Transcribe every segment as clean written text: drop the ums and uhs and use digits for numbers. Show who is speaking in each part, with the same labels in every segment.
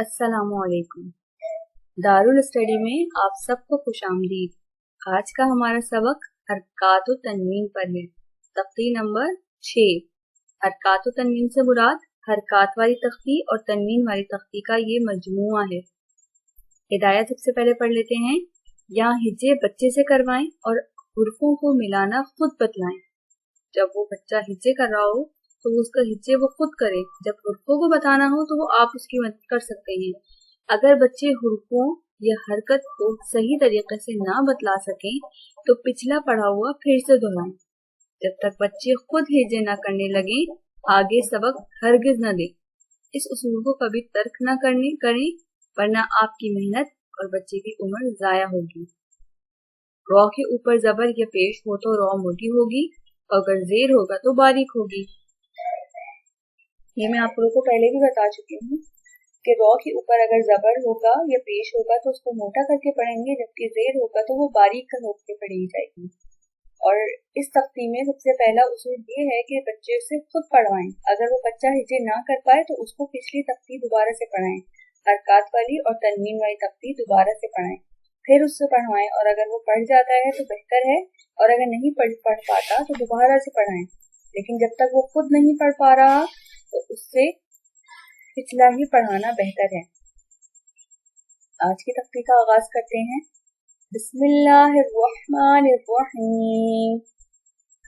Speaker 1: अस्सलामु अलैकुम। दारुल स्टडी में आप सबको खुश आमदीद। आज का हमारा सबक हरकात तनवीन पर है। तख्ती नंबर 6। हरकात तनवीन से मुराद हरकात वाली तख्ती और तनवीन वाली तख्ती का ये मजमुआ है। हिदायत सबसे पहले पढ़ लेते हैं। यहाँ हिज्जे बच्चे से करवाएं और हुर्फों को मिलाना खुद बतलाएं। जब वो बच्चा हिज्जे कर रहा हो तो उसका हिज्जे वो खुद करे। जब हुर्फों को बताना हो तो वो आप उसकी मदद कर सकते हैं। अगर बच्चे हुर्फों या हरकत को सही तरीके से ना बतला सकें तो पिछला पढ़ा हुआ फिर से दोहराएं। जब तक बच्चे खुद हिज्जे ना करने लगे आगे सबक हरगिज न दे। इस उसूल को कभी तर्क न करें वरना आपकी मेहनत और बच्चे की उम्र जाया होगी। रॉ के ऊपर जबर या पेश हो तो रॉ मोटी होगी और अगर जेर होगा तो बारीक होगी। ये मैं आप लोगों को पहले भी बता चुकी हूँ कि रॉ के ऊपर अगर जबर होगा या पेश होगा तो उसको मोटा करके पढ़ेंगे, जबकि जेर होगा तो वो बारीक कर होकर पढ़ी जाएगी। और इस तख्ती में सबसे पहला उसूल ये है कि बच्चे से खुद पढ़वाएं। अगर वो बच्चा हिज्जे ना कर पाए तो उसको पिछली तख्ती दोबारा से पढ़ाएं। हरकात वाली और तनवीन वाली तख्ती दोबारा से पढ़ाएं, फिर उससे पढ़वाएं। और अगर वो पढ़ जाता है तो बेहतर है, और अगर नहीं पढ़ पाता तो दोबारा से पढ़ाएं। लेकिन जब तक वो खुद नहीं पढ़ पा रहा तो उससे पिछला ही पढ़ाना बेहतर है। आज की तख्ती का आगाज करते हैं। बिस्मिल्लाहिर्रहमानिर्रहीम।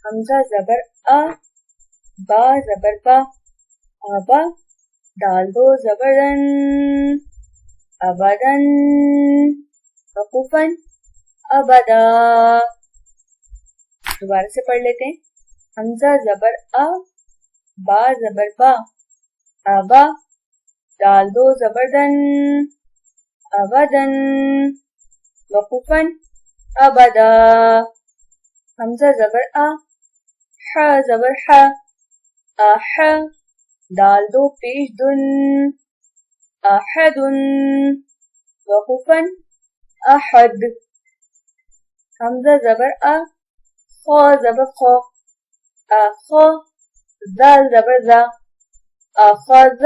Speaker 1: हमजा जबर अ, बा जबर बा, आबा, डाल दो जबरन, अबदन, वकूफन, अबदा। दोबारा से पढ़ लेते हैं। हमजा जबर अ, बा जबर बा, आबा, डाल दो जबरदन, अबदन, वकूफन, अबदा। हमजा जबर आ, हा जबर हा, आह, डाल दो पेश दुन, आहदुन, वकूफन, अहद। हमजा जबर आ, खा जबर खा, आखा, दाल जबर दा, आखज़,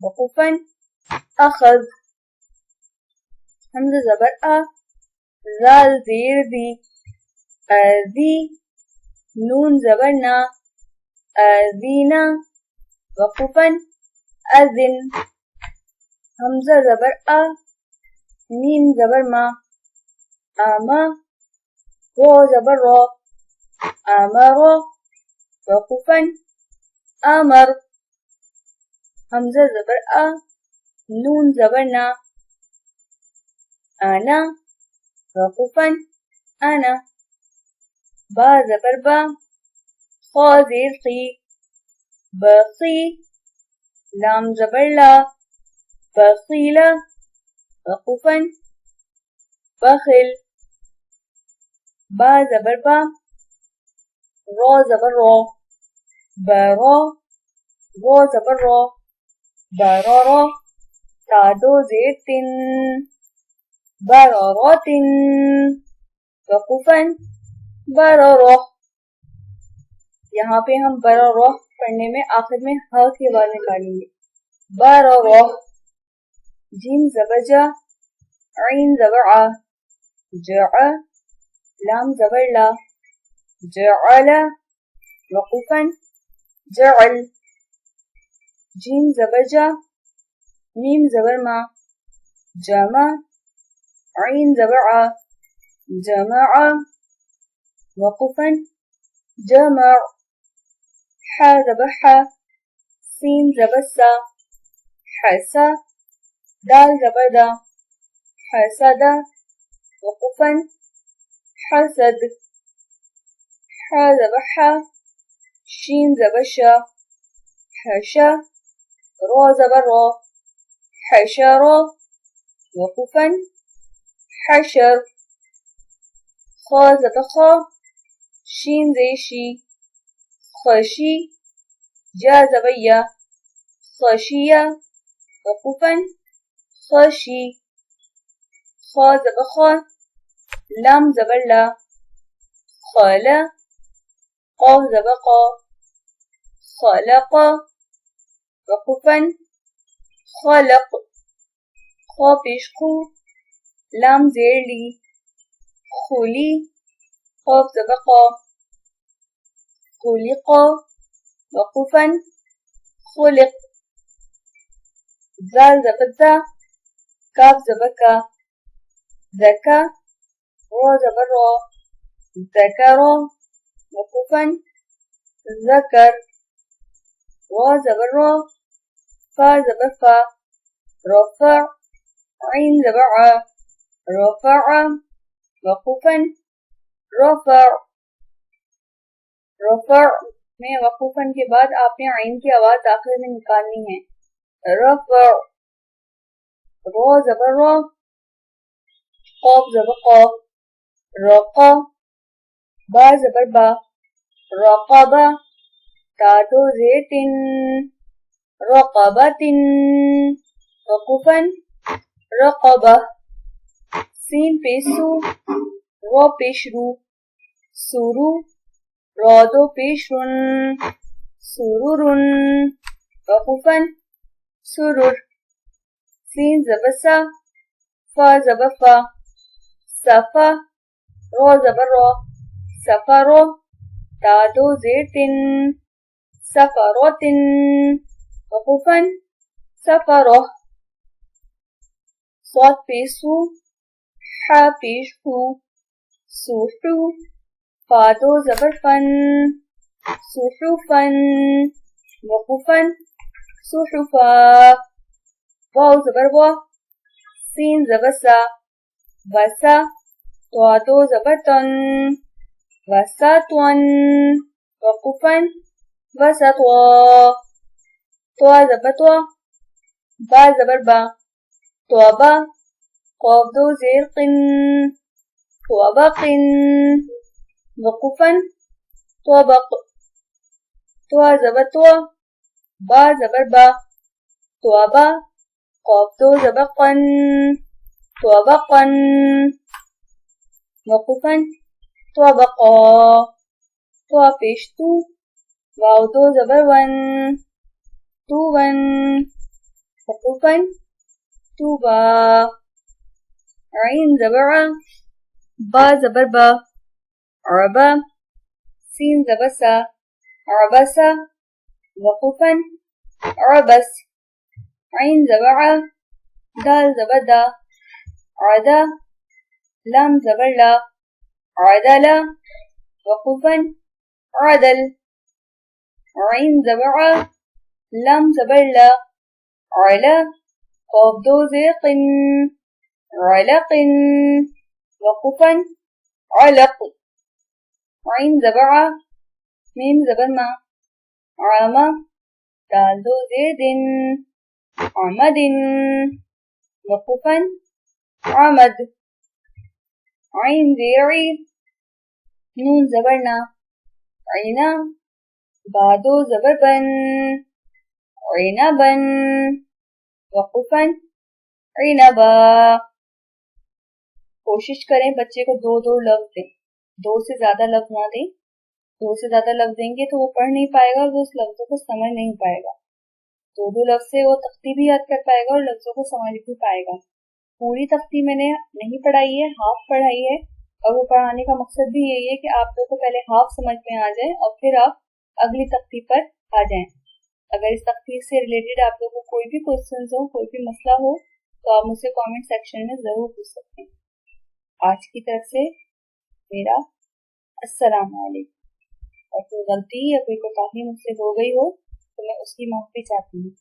Speaker 1: वकूफन, अखज़। हमजा जबर आ, जाल ज़ेर दी, अज़ी, नून जबर ना, अज़ीना, वकूफन, अज़िन। हमजा जबर आ, मीम जबर मा, आमा, रो जबर रो, आमरो, वकूफन, अमर। हमजा जबर आ, नून जबर ना, आना, वकूफन, आना। बा जबर बा, खा ज़ेर क़ी, बक़ी, लाम जबर ला, बक़ीला, वकूफन, बख़िल। बा जबर बा, रो जबर रो, बरो, रो जबर रो, बरोरो, तादो ज़ेर तिन, बरोरोतिन, वकूफन, बरोरो। यहाँ पे हम बरोरो पढ़ने में आखिर में ह की आवाज निकालेंगे। बरोरो। जीम जबर जा, ऐन जबर आ, जअ, लाम जबर ला, जअला, वकूफन, जअल। जीम जबर जा, मीम जबर मा, जमा, ऐन जबर आ, जमअ, वकूफन, जमअ। हा जबर हा, सीन जबर सा, हसा, दाल जबर दा, हसदा, वकूफन, हसद। हा जबर हा, शीन जबर शा, हशा, रो जबर रो, हशरो, वकूफन, हशर। खा जबर खा, शीन ज़ेशी, खशी, जा जबर या, खशिया, वकूफन, खशी। खा जबर खा, लाम जबर ला, खला, قاف जबर qa, खलक़, वकूफन, खलक़। خو پیش خو، لام زیر لی، خولی، قاف زبر قا، خلق، وقوفا خلق، زال زبر زا، کاف زبر کا، زکا، رو زبر رو، ذکر، وقوفا ذکر، رو زبر رو، فا زبر فا، رفع، عین زبر ع، رفع، وقوفا رفع، رفع میں وقوفاً کے بعد آپ نے عین کی آواز آخر میں نکالنی ہے. رفع، رو زبر رو، قاف زبر قا، رقا، با زبر با، رقبہ، تا دو زیر تن، رقبۃ، وقوفاً رقبہ، سین پیش سو، رو پیش رو، سورو، را دو پیش رن، سرور، وقوفاً سرور، سین زبر سا، فا زبر فا، صفا، رو زبر رو، سفر، تا دو زیر تن، سفرۃ، وقوفاً سفرہ، صاد پیش سو، حا پیش ہو، سوحو، فا دو زبر فن، صحفن، وقوفاً صحفا، واو زبر وا، سین زبر سا، وسا، توا دو زبر تن، وسطن، وقوفاً وسطا، توا زبر توا، با زبر با، توبا، قاف دو زیر قن، توبقن، وقوفاً توبق، توا زبر توا، با زبر با، توبا، قاف دو زبر قن، توبقن، وقوفاً توبقا، توا پیش تو، واو دو زبر ون، تو ون، وقوفاً توبا، عین زبر ع، با زبر با، عبا، سین زبر سا، عبسا، وقوفاً عبس، عین زبر ع، دال زبر دا، عدا، لام زبر لا، عدلا، وقوفاً عدل، عین زبر ع، لام زبر لا، علا، قاف دو زیر قن، علق، وقوفاً علق، عین زبر ع، میم زبر ما، عاما، دال دو زیر دن، عمد، وقوفاً عمد، عین زیر عی، نون زبر نا، عینا، با دو زبر بن، عنبا، وقوفاً عنبا. کوشش کریں بچے کو دو دو لفظ دیں، دو سے زیادہ لفظ نہ دیں. دو سے زیادہ لفظ دیں گے تو وہ پڑھ نہیں پائے گا اور وہ اس لفظوں کو سمجھ نہیں پائے گا. دو دو لفظ سے وہ تختی بھی یاد کر پائے گا اور لفظوں کو سمجھ بھی پائے گا. پوری تختی میں نے نہیں پڑھائی ہے، ہاف پڑھائی ہے، اور وہ پڑھانے کا مقصد بھی یہی ہے کہ آپ لوگ کو پہلے ہاف سمجھ میں آ جائے اور پھر آپ اگلی تختی پر آ جائیں. اگر اس تختی سے ریلیٹڈ آپ لوگوں کو کوئی بھی کوشچنز ہو، کوئی بھی مسئلہ ہو تو آپ مجھ سے کامنٹ سیکشن میں ضرور پوچھ سکتے ہیں. آج کی طرف سے میرا السلام علیکم. اور کوئی غلطی یا کوئی کوتاہی مجھ سے ہو گئی ہو تو میں اس کی معافی چاہتی ہوں.